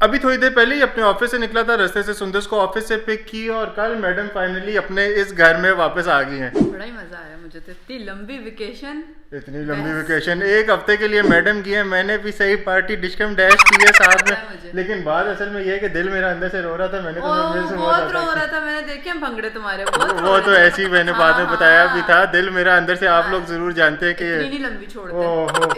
अभी थोड़ी देर पहले ही अपने ऑफिस से निकला था, रास्ते से सुंदर को ऑफिस से पिक की और कल मैडम फाइनली अपने इस घर में वापस आ गई हैं। बड़ा ही मजा आया मुझे तो, इतनी लंबी वेकेशन, इतनी लंबी वेकेशन 1 हफ्ते के लिए मैडम की है। मैंने भी सही पार्टी डिशकम डैश की है साथ में, लेकिन बात असल में ये है कि दिल मेरा अंदर से रो रहा था। मैंने बहुत रो रहा था, मैंने देखे भंगड़े तुम्हारे, वो तो ऐसी मैंने बाद में बताया भी था। दिल मेरा अंदर से आप लोग जरूर जानते हैं कि इतनी लंबी छोड़ते,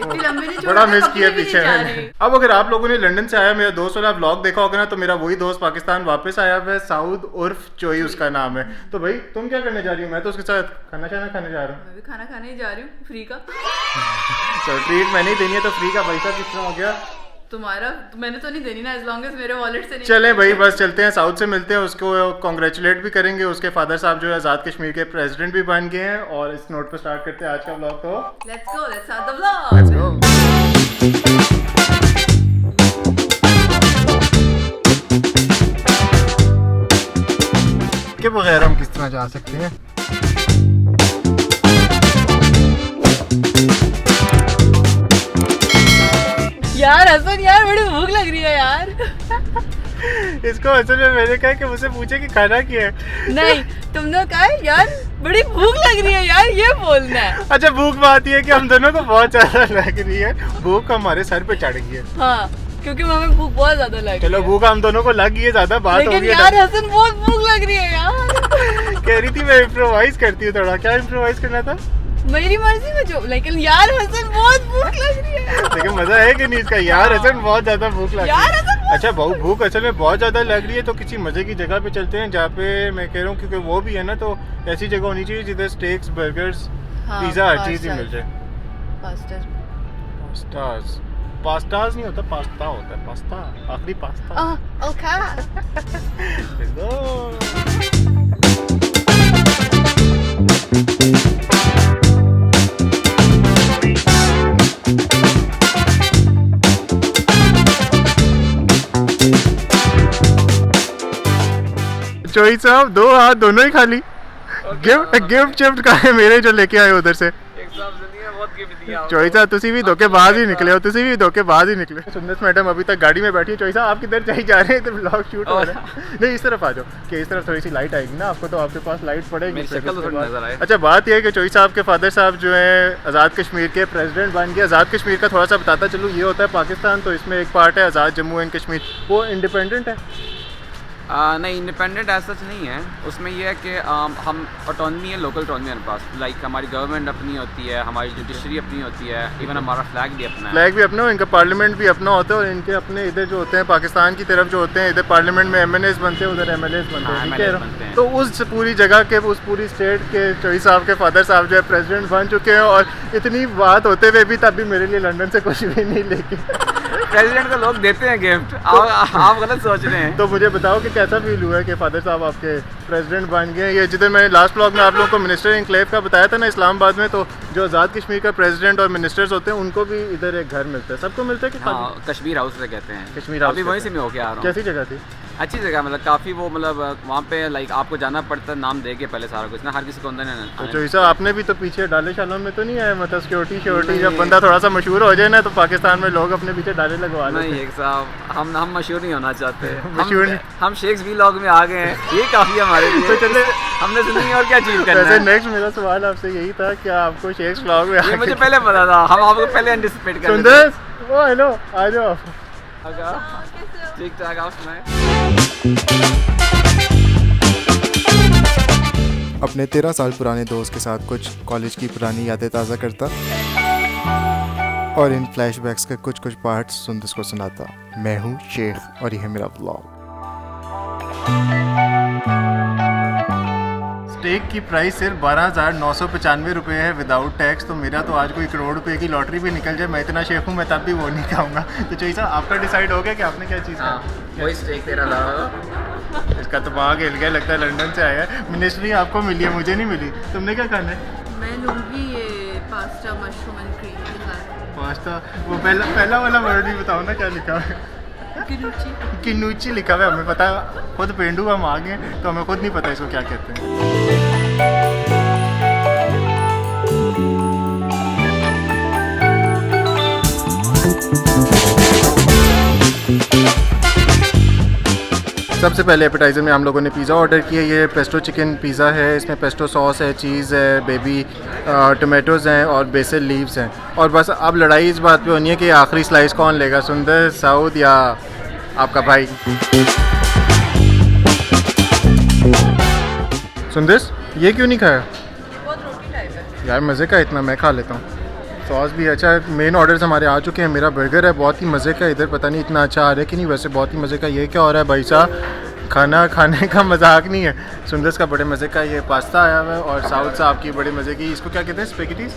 इतनी लंबी नहीं छोड़ते, बड़ा मिस किया पीछे मैंने। अब अगर आप लोगों ने लंदन से आया मेरा दोस्त वाला व्लॉग देखा होगा ना, तो मेरा वही दोस्त पाकिस्तान वापस आया हुआ है, साउद उर्फ चोई उसका नाम है। तो भाई तुम क्या करने जा रही हो? मैं तो उसके साथ खाना खाने जा रहा हूँ। मैं भी खाना खाने ही जा रही हूँ, फ्री का। तो ट्रीट मैंने ही देनी है, तो फ्री का पैसा किस तरह हो गया तुम्हारा? मैंने तो नहीं देनी ना, एज लॉन्ग एज मेरे वॉलेट से नहीं। चले भाई बस चलते हैं, साउथ से मिलते हैं, उसको कॉन्ग्रेचुलेट भी करेंगे। उसके फादर साहब जो है आज़ाद कश्मीर के प्रेसिडेंट भी बन गए हैं। और इस नोट पर स्टार्ट करते हैं आज का व्लॉग। तो let's go, let's start the vlog. के बगैर हम किस तरह जा सकते हैं? यार हसन, यार बड़ी भूख लग रही है यार। इसको असल में मैंने कहा कि मुझसे पूछे कि खाना क्या है। नहीं, तुमने कहा यार बड़ी भूख लग रही है यार, ये बोलना है। अच्छा, भूख बात ये है कि हम दोनों को बहुत ज्यादा लग रही है। भूख हमारे सर पे चढ़ गई है। हाँ, क्योंकि हमें भूख बहुत ज्यादा लग रही है। चलो भूख हम दोनों को लग गई है, ज्यादा बात हो गई है। लेकिन यार हसन बहुत भूख लग रही है यार। कह रही थी मैं इम्प्रोवाइज करती हूँ थोड़ा। क्या इम्प्रोवाइज करना था? मेरी मर्जी में जो, लेकिन यार हसन बहुत भूख लग रही है। लेकिन मजा है कि नहीं इसका? यार हसन बहुत ज्यादा भूख लग रही है। अच्छा बहु भूख असल में बहुत ज्यादा लग रही है, तो किसी मजे की जगह पे चलते हैं जहाँ पे मैं कह रहा हूँ, क्योंकि वो भी है ना, तो ऐसी जगह होनी चाहिए जिधर स्टेक्स, बर्गर्स, पिज्जा, हर चीज ही मिल जाए। पास्ताज नहीं होता, पास्ता होता है। पास्ता, आखिरी पास्ता। चोई साहब 2 हाथ दोनों ही खाली। गिफ्ट शिफ्ट का है मेरे जो लेके आए उधर से। चोई साहब तुसी भी धोखेबाज ही निकले हो, तुसी भी धोखेबाज ही निकले। सुंदर मैडम अभी तक गाड़ी में बैठी है। चोई साहब आप किधर जाई जा रहे हैं? तो व्लॉग शूट हो रहा है। नहीं इस तरफ आ जाओ, कि इस तरफ थोड़ी सी लाइट आएगी ना आपको, तो आपके पास लाइट पड़ेगी। अच्छा बात यह है कि चोई साहब के फादर साहब जो है आज़ाद कश्मीर के प्रेसिडेंट बन गए। आज़ाद कश्मीर का थोड़ा सा बताता चलूँ, ये होता है पाकिस्तान, तो इसमें एक पार्ट है आज़ाद जम्मू एंड कश्मीर, वो इंडिपेंडेंट है। नहीं, इंडिपेंडेंट ऐसा सच नहीं है। उसमें यह है कि हम ऑटोनमी है, लोकल ऑटोनमी है हमारे पास। लाइक हमारी गवर्नमेंट अपनी होती है, हमारी जुडिशरी अपनी होती है, इवन हमारा फ्लैग भी अपना है। फ्लैग भी अपना, इनका पार्लियामेंट भी अपना होता है। और इनके अपने इधर जो होते हैं पाकिस्तान की तरफ जो होते हैं, इधर पार्लियामेंट में MNAs बनते हैं, उधर MLAs बनते हैं, ठीक है। तो उस पूरी जगह के, उस पूरी स्टेट के चोई साहब के फादर साहब जो है प्रेसिडेंट बन चुके हैं। और इतनी बात होते हुए भी तब भी मेरे लिए लंदन से कुछ भी नहीं लेके प्रेसिडेंट को लोग देते हैं गिफ्ट। आप गलत सोच रहे हैं। तो मुझे बताओ कि कैसा फील हुआ है कि फादर साहब आपके प्रेसिडेंट बन गए? ये जिधर मैंने लास्ट ब्लॉग में आप लोगों को मिनिस्टर इनक्लेव का बताया था ना इस्लामाबाद में, तो जो आज़ाद कश्मीर का प्रेसिडेंट और मिनिस्टर्स होते हैं उनको भी इधर एक घर मिलता है, सबको मिलता है कि हाँ, कश्मीर हाउस से कहते हैं। कश्मीर हाउस अभी वहीं से मैं होके आ रहा हूँ। कैसी जगह थी? अच्छी जगह, मतलब काफ़ी वो, मतलब वहाँ पे लाइक आपको जाना पड़ता है नाम दे के पहले सारा कुछ ना, हर किसी को अंदर नहीं। तो चोई साहब आपने भी तो पीछे डाले शालों में तो नहीं आया? मतलब सिक्योरिटी जब बंदा थोड़ा सा मशहूर हो जाए ना, तो पाकिस्तान में लोग अपने पीछे डाले लगवा लेते हैं। नहीं साहब, हम मशहूर नहीं होना चाहते। मशहूर हम शेक्स व्लॉग में आ गए हैं, ये काफ़ी हमारे लिए। तो चले हमने जिंदगी और क्या चीज़ करना है। नेक्स्ट मेरा सवाल आपसे यही था कि आपको शेक्स व्लॉग में ये मुझे पहले पता था, हम आपको पहले एंटिसिपेट कर रहे थे। सुंदर ओ हेलो आ जाओ। ठीक ठाक, आप सुनाएं। अपने 13 साल पुराने दोस्त के साथ कुछ कॉलेज की पुरानी यादें ताज़ा करता और इन फ्लैशबैक्स के कुछ पार्ट्स सुंदर को सुनाता। मैं हूँ शेख और यह है मेरा व्लॉग। स्टेक की प्राइस सिर्फ 12,995 रुपये है विदाउट टैक्स। तो मेरा तो आज कोई करोड़ रुपए की लॉटरी भी निकल जाए, मैं इतना शेख हूँ, मैं तब भी वो नहीं खाऊंगा। तो चोई साहब आपका डिसाइड हो गया कि आपने क्या चीज़ खाई? वही स्टेक 13,000। इसका तो दिमाग हिल गया, लगता है लंदन से आया है। मिनिस्ट्री आपको मिली है, मुझे नहीं मिली। तुमने क्या खाना है? मैं लूँगी ये पास्ता मशरूम एंड क्रीम के साथ। पास्ता, वो पहला वाला वर्ड भी बताओ ना, क्या लिखा है? किन्नूची लिखा हुआ है। हमें पता है, खुद पेंडू हम आ गए, तो हमें खुद नहीं पता इसको क्या कहते हैं। सबसे पहले एपेटाइज़र में हम लोगों ने पिज़्ज़ा ऑर्डर किया। ये पेस्टो चिकन पिज़्ज़ा है, इसमें पेस्टो सॉस है, चीज़ है, बेबी टमाटोज़ हैं और बेसिल लीव्स हैं। और बस अब लड़ाई इस बात पे होनी है कि आखिरी स्लाइस कौन लेगा, सुंदर, साउद या आपका भाई। सुंदर ये क्यों नहीं खाया? बहुत रोटी टाइप है यार मज़े का इतना, मैं खा लेता हूँ। सॉस भी अच्छा है। मेन ऑर्डर्स हमारे आ चुके हैं। मेरा बर्गर है, बहुत ही मज़े का। इधर पता नहीं इतना अच्छा आ रहा है कि नहीं, वैसे बहुत ही मज़े का। ये क्या हो रहा है भाई साहब, खाना खाने का मजाक नहीं है। सुंदर्स का बड़े मज़े का ये पास्ता आया हुआ है और साउथ साहब की बड़े मज़े की, इसको क्या कहते हैं, spaghettis,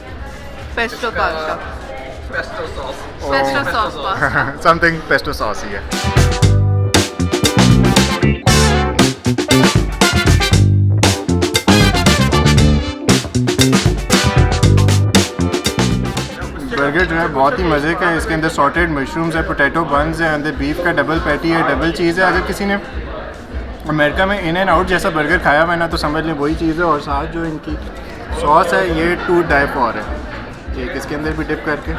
pesto pasta pesto sauce pesto sauce pasta something pesto sauce ही है। बर्गर जो है बहुत ही मज़े का है। इसके अंदर सॉटेड मशरूम्स है, पोटैटो बन्स है, अंदर बीफ का डबल पैटी है, डबल चीज़ है। अगर किसी ने अमेरिका में इन एंड आउट जैसा बर्गर खाया हुआ है ना तो समझ लें वही चीज़ है। और साथ जो इनकी सॉस है ये टू डाई फॉर है। एक इसके अंदर भी डिप करके,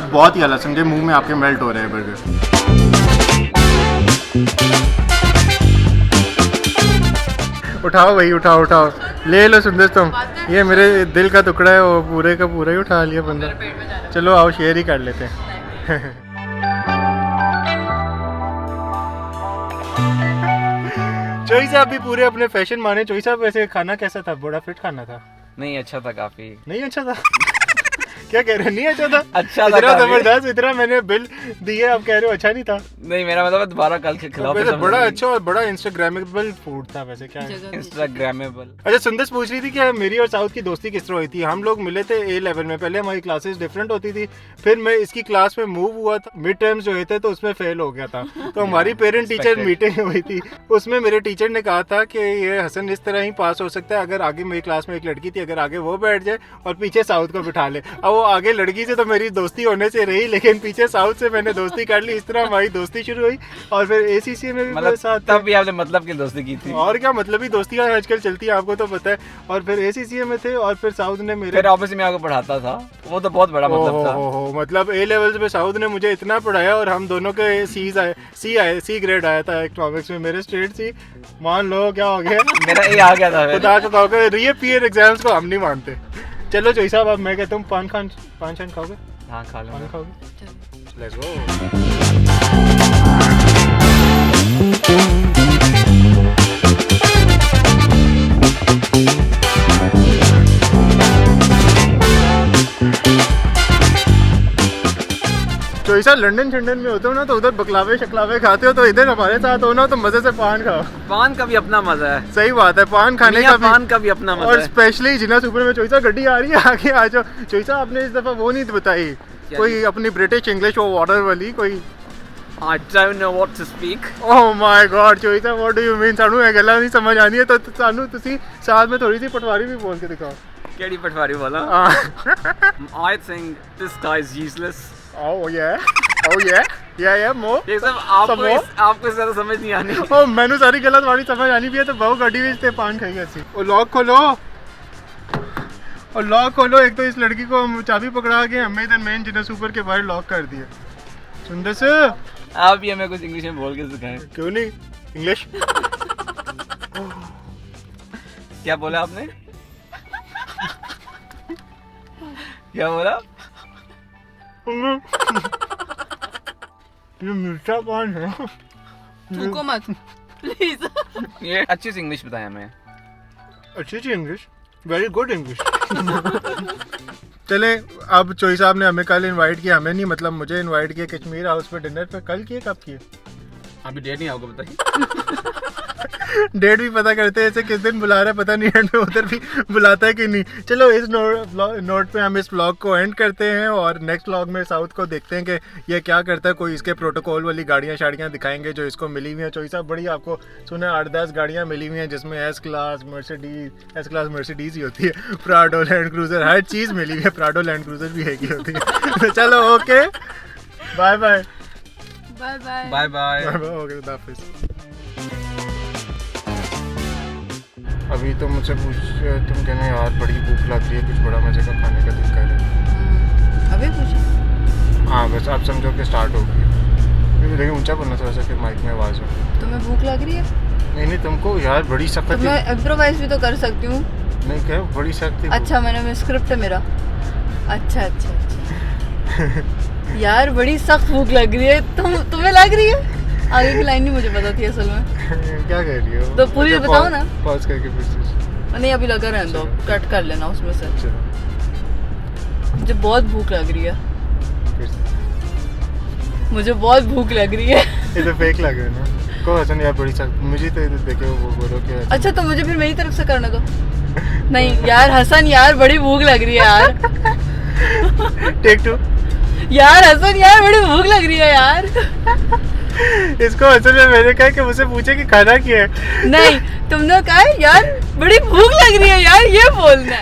बहुत ही अलग, समझे मुंह में आपके मेल्ट हो रहे हैं बर्गर। उठाओ भाई, उठाओ उठाओ, ले लो सुंदर तुम, ये मेरे दिल का टुकड़ा है, वो पूरे का पूरा ही उठा लिया बंदा। पेट में जा रहा चलो आओ शेयर ही कर लेते हैं। चोई साहब भी पूरे अपने फैशन माने। चोई साहब वैसे खाना कैसा था? बड़ा फिट खाना था? नहीं अच्छा था काफी। नहीं अच्छा था? क्या कह रहे हैं, नहीं अच्छा था? अच्छा था इतना काफी। जबरदस्त, इतना मैंने बिल दिए, आप कह रहे हो अच्छा नहीं था? नहीं मेरा मतलब दोबारा कल के खिलाओ। वैसे बड़ा अच्छा और बड़ा इंस्टाग्रामेबल फूड था वैसे। क्या है? जगह इंस्टाग्रामेबल। अच्छा सुंदर पूछ रही थी कि मेरी और साउथ की दोस्ती किस तरह हुई थी। हम लोग मिले थे ए लेवल में, पहले हमारी क्लासेस डिफरेंट होती थी, फिर मैं इसकी क्लास में मूव हुआ था, मिड टर्म्स जो हुए थे तो उसमें फेल हो गया था। तो हमारी पेरेंट टीचर मीटिंग हुई थी, उसमें मेरे टीचर ने कहा था कि ये हसन इस तरह ही पास हो सकता है अगर आगे, मेरी क्लास में एक लड़की थी, अगर आगे वो बैठ जाए और पीछे साउथ को बिठा ले। अब वो आगे लड़की से तो मेरी दोस्ती होने से रही, लेकिन पीछे साउथ से मैंने दोस्ती कर ली। इस तरह हमारी दोस्ती शुरू हुई और फिर एसीसी में भी मेरे साथ मतलब तब भी आपने मतलब की दोस्ती की थी। और क्या मतलब ही दोस्तियां आजकल चलती है, आपको तो पता है। और फिर एसीसी में थे और फिर साउथ ने मेरे, फिर ऑब्वियसली मैं आपको पढ़ाता था, वो तो बहुत बड़ा मतलब था। हो मतलब ए लेवल्स में साउथ ने मुझे इतना पढ़ाया और हम दोनों के सी ग्रेड आया था इकोनॉमिक्स में, मेरे स्ट्रेट सी। मान लो क्या हो गया, मेरा ये आ गया था फिर। खुदा को कहोगे रीअपीयर एग्जाम्स को हम नहीं मानते। चलो चोई साहब, अब मैं कहता हूँ पान शान खाओगे? हाँ खा लो। पान खाओगे? Let's go. तो ऐसा लंदन में होते हो ना तो उधर बकलावे शकलावे खाते हो, तो इधर हमारे साथ हो ना तो मजे से पान खाओ। पान का भी अपना मजा है। सही बात है, पान खाने का पान का भी अपना मजा और है। स्पेशली जिना सुपर में चोइसा गड्डी आ रही है, आगे आ जाओ। चोइसा आपने इस दफा वो नहीं बताई कोई अपनी ब्रिटिश इंग्लिश वो वाटर वाली कोई। I don't know what to speak. Oh my god चोइसा, व्हाट डू यू मीन? सानू ये गल्ला नहीं समझ आनी है तो सानू तुसी साथ में थोड़ी सी पटवारी भी बोल के दिखाओ। केड़ी पटवारी वाला? I think this guy is useless. ओह या मो ये सब आपको इससे ज़्यादा समझ नहीं आनी। ओ मैंने सारी गलत वाली समझ आनी भी है तो बहु गाड़ी में से पान खाएगा ऐसी। ओ लॉक खोलो, और लॉक खोलो। एक तो इस लड़की को हम चाबी पकड़ा के हमें इधर मेन जिना सुपर के बाहर लॉक कर दिया। सुंदर से आप भी हमें कुछ इंग्लिश में बोल के सिखाएं। क्यों नहीं? इंग्लिश क्या बोला आपने? क्या बोला? ये मीठा पान है। थूको मत प्लीज। ये अच्छी सी इंग्लिश बताया हमें। अच्छी इंग्लिश, वेरी गुड इंग्लिश। चले अब चोई साहब ने हमें कल इनवाइट किया, हमें नहीं मतलब मुझे इनवाइट किया कश्मीर हाउस पे डिनर पे। कल किए कब किए? अभी डेट नहीं आपको बताइए। डेट भी पता करते हैं ऐसे किस दिन बुला रहा है पता नहीं, एंड में उधर भी बुलाता है कि नहीं। चलो इस नोट पे हम इस व्लॉग को एंड करते हैं और नेक्स्ट व्लॉग में साउथ को देखते हैं कि ये क्या करता है। कोई इसके प्रोटोकॉल वाली गाड़ियाँ शाड़ियाँ दिखाएंगे जो इसको मिली हुई हैं। चोई साहब बड़ी आपको सुने 8-10 गाड़ियाँ मिली हुई हैं जिसमें एस क्लास मर्सिडीज ही होती है, प्राडो लैंड क्रूजर, हर चीज़ मिली हुई है। प्राडो लैंड क्रूजर भी हैगी होती है। तो चलो okay bye bye bye bye bye bye. Okay खुदा हाफिज़। अभी तो मुझसे पूछ तुम कहना यार बड़ी भूख लग रही है, कुछ बड़ा मजे का खाने का दिल कर रहा है। अभी पूछो। हाँ बस बस आप समझो कि स्टार्ट हो गई। लेकिन ऊंचा बोलना थोड़ा सा कि माइक में आवाज़ हो। तुम्हें भूख लग रही है? नहीं तुमको यार बड़ी तो सख्त मैं इम्प्रोवाइज भी तो कर सकती हूँ। नहीं क्या बड़ी सख्त अच्छा मैंने स्क्रिप्ट है मेरा। अच्छा यार बड़ी सख्त भूख लग रही है। तुम्हें लग रही है? आगे की लाइन नहीं मुझे पता थी असल में। क्या कह रही हो? तो पूरी अच्छा, बताओ ना। पॉज करके फिर से। नहीं अभी लगा रहने दो, कट कर लेना उसमें से। चलो मुझे बहुत भूख लग रही है। फिर से। मुझे बहुत भूख लग रही है। ये तो फेक लग रहा है ना। को हसन यार बड़ी सख्त मुझे तो देखे वो बोलो कि अच्छा तो मुझे फिर मेरी तरफ से करने दो। नहीं यार हसन यार बड़ी भूख लग रही है यार। टेक 2। यार हसन यार बड़ी भूख लग रही है यार। इसको असल में मैंने कहा कि मुझसे पूछे कि खाना क्या है। नहीं तुमने कहा यार बड़ी भूख लग रही है यार, ये बोलना है।